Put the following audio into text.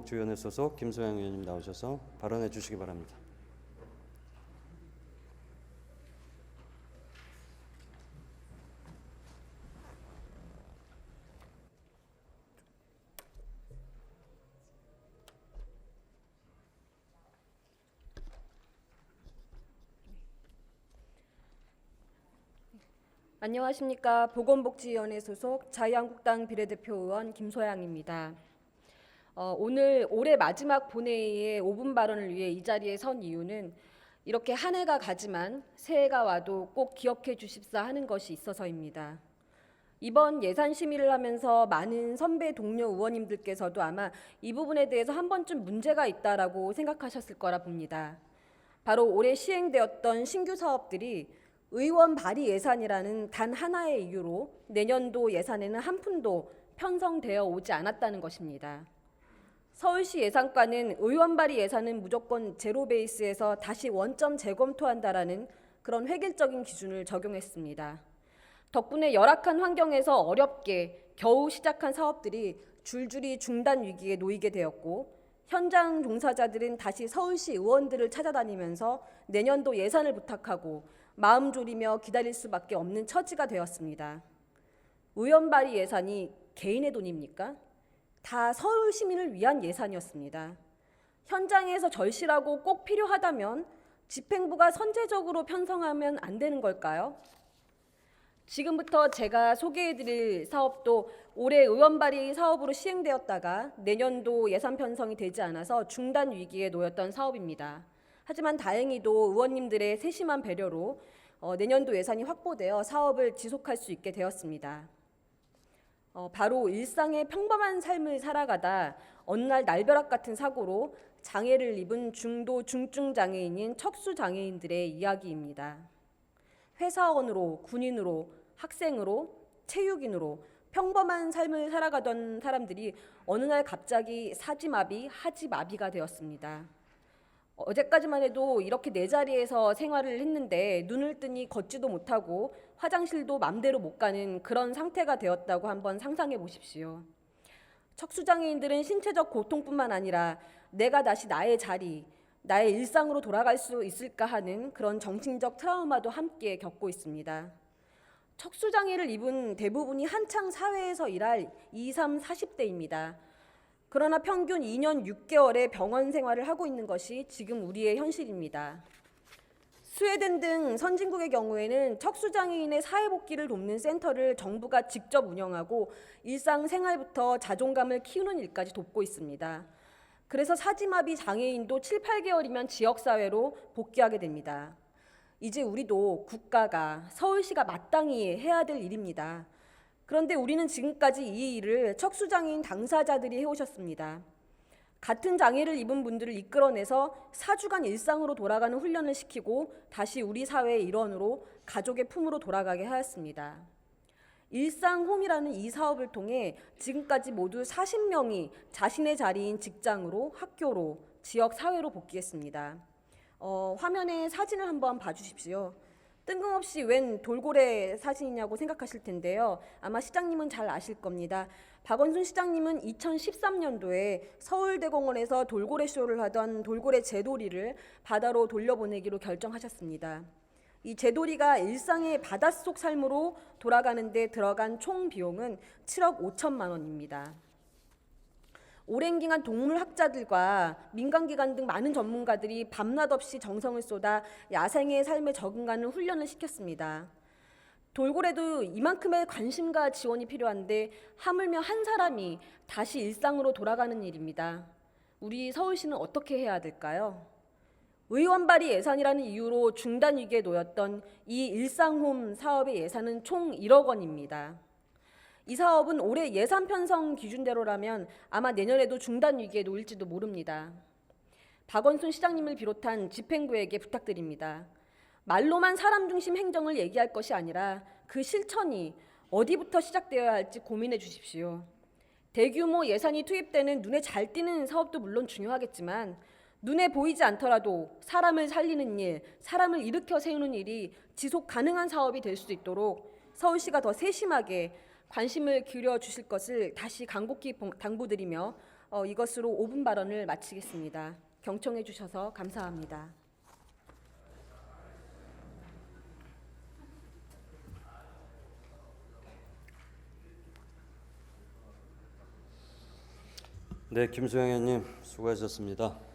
보건복지위원회 소속 김소영 의원님 나오셔서 발언해 주시기 바랍니다. 안녕하십니까. 보건복지위원회 소속 자유한국당 비례대표 의원 김소양입니다. 오늘 올해 마지막 본회의의 5분 발언을 위해 이 자리에 선 이유는 이렇게 한 해가 가지만 새해가 와도 꼭 기억해 주십사 하는 것이 있어서입니다. 이번 예산 심의를 하면서 많은 선배 동료 의원님들께서도 아마 이 부분에 대해서 한 번쯤 문제가 있다라고 생각하셨을 거라 봅니다. 바로 올해 시행되었던 신규 사업들이 의원 발의 예산이라는 단 하나의 이유로 내년도 예산에는 한 푼도 편성되어 오지 않았다는 것입니다. 서울시 예산과는 의원 발의 예산은 무조건 제로 베이스에서 다시 원점 재검토한다라는 그런 획일적인 기준을 적용했습니다. 덕분에 열악한 환경에서 어렵게 겨우 시작한 사업들이 줄줄이 중단 위기에 놓이게 되었고, 현장 종사자들은 다시 서울시 의원들을 찾아다니면서 내년도 예산을 부탁하고 마음 졸이며 기다릴 수밖에 없는 처지가 되었습니다. 의원 발의 예산이 개인의 돈입니까? 다 서울 시민을 위한 예산이었습니다. 현장에서 절실하고 꼭 필요하다면 집행부가 선제적으로 편성하면 안 되는 걸까요? 지금부터 제가 소개해드릴 사업도 올해 의원 발의 사업으로 시행되었다가 내년도 예산 편성이 되지 않아서 중단 위기에 놓였던 사업입니다. 하지만 다행히도 의원님들의 세심한 배려로 내년도 예산이 확보되어 사업을 지속할 수 있게 되었습니다. 바로 일상의 평범한 삶을 살아가다 어느 날 날벼락 같은 사고로 장애를 입은 중도 중증 장애인인 척수 장애인들의 이야기입니다. 회사원으로, 군인으로, 학생으로, 체육인으로 평범한 삶을 살아가던 사람들이 어느 날 갑자기 사지마비, 하지마비가 되었습니다. 어제까지만 해도 이렇게 내 자리에서 생활을 했는데 눈을 뜨니 걷지도 못하고 화장실도 맘대로 못 가는 그런 상태가 되었다고 한번 상상해 보십시오. 척수장애인들은 신체적 고통뿐만 아니라 내가 다시 나의 자리, 나의 일상으로 돌아갈 수 있을까 하는 그런 정신적 트라우마도 함께 겪고 있습니다. 척수장애를 입은 대부분이 한창 사회에서 일할 20, 30, 40대입니다. 그러나 평균 2년 6개월의 병원 생활을 하고 있는 것이 지금 우리의 현실입니다. 스웨덴 등 선진국의 경우에는 척수장애인의 사회복귀를 돕는 센터를 정부가 직접 운영하고 일상생활부터 자존감을 키우는 일까지 돕고 있습니다. 그래서 사지마비 장애인도 7, 8개월이면 지역사회로 복귀하게 됩니다. 이제 우리도 국가가, 서울시가 마땅히 해야 될 일입니다. 그런데 우리는 지금까지 이 일을 척수장애인 당사자들이 해오셨습니다. 같은 장애를 입은 분들을 이끌어내서 4주간 일상으로 돌아가는 훈련을 시키고 다시 우리 사회의 일원으로 가족의 품으로 돌아가게 하였습니다. 일상홈이라는 이 사업을 통해 지금까지 모두 40명이 자신의 자리인 직장으로, 학교로, 지역 사회로 복귀했습니다. 화면에 사진을 한번 봐주십시오. 뜬금없이 웬 돌고래 사진이냐고 생각하실 텐데요. 아마 시장님은 잘 아실 겁니다. 박원순 시장님은 2013년도에 서울대공원에서 돌고래 쇼를 하던 돌고래 제돌이를 바다로 돌려보내기로 결정하셨습니다. 이 제돌이가 일상의 바닷속 삶으로 돌아가는 데 들어간 총 비용은 7억 5천만 원입니다. 오랜 기간 동물학자들과 민간기관 등 많은 전문가들이 밤낮 없이 정성을 쏟아 야생의 삶에 적응하는 훈련을 시켰습니다. 돌고래도 이만큼의 관심과 지원이 필요한데 하물며 한 사람이 다시 일상으로 돌아가는 일입니다. 우리 서울시는 어떻게 해야 될까요? 의원 발의 예산이라는 이유로 중단 위기에 놓였던 이 일상홈 사업의 예산은 총 1억 원입니다. 이 사업은 올해 예산 편성 기준대로라면 아마 내년에도 중단 위기에 놓일지도 모릅니다. 박원순 시장님을 비롯한 집행부에게 부탁드립니다. 말로만 사람 중심 행정을 얘기할 것이 아니라 그 실천이 어디부터 시작되어야 할지 고민해 주십시오. 대규모 예산이 투입되는 눈에 잘 띄는 사업도 물론 중요하겠지만 눈에 보이지 않더라도 사람을 살리는 일, 사람을 일으켜 세우는 일이 지속 가능한 사업이 될 수 있도록 서울시가 더 세심하게 관심을 기울여 주실 것을 다시 간곡히 당부드리며 이것으로 5분 발언을 마치겠습니다. 경청해 주셔서 감사합니다. 네, 김소영 의원님 수고하셨습니다.